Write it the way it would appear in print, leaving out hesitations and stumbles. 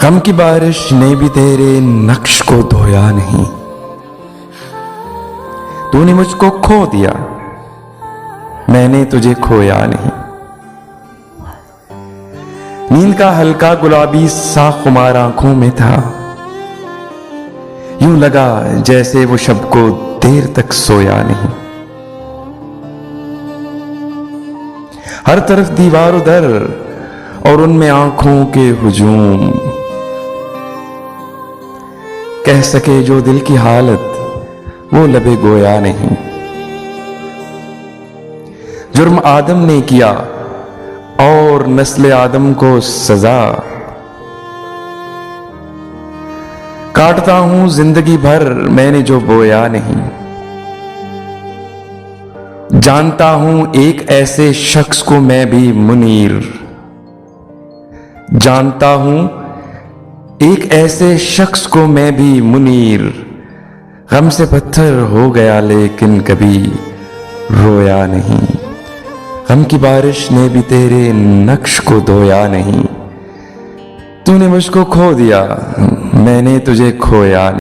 गम की बारिश ने भी तेरे नक्श को धोया नहीं। तूने मुझको खो दिया, मैंने तुझे खोया नहीं। नींद का हल्का गुलाबी सा खुमार आंखों में था, यूं लगा जैसे वो शब को देर तक सोया नहीं। हर तरफ दीवार उधर और उनमें आंखों के हुजूम, कह सके जो दिल की हालत वो लबे गोया नहीं। जुर्म आदम ने किया और नस्ल आदम को सजा, काटता हूं जिंदगी भर मैंने जो बोया नहीं। जानता हूं एक ऐसे शख्स को मैं भी मुनीर, जानता हूं एक ऐसे शख्स को मैं भी मुनीर। गम से पत्थर हो गया लेकिन कभी रोया नहीं। गम की बारिश ने भी तेरे नक्श को धोया नहीं। तूने मुझको खो दिया, मैंने तुझे खोया नहीं।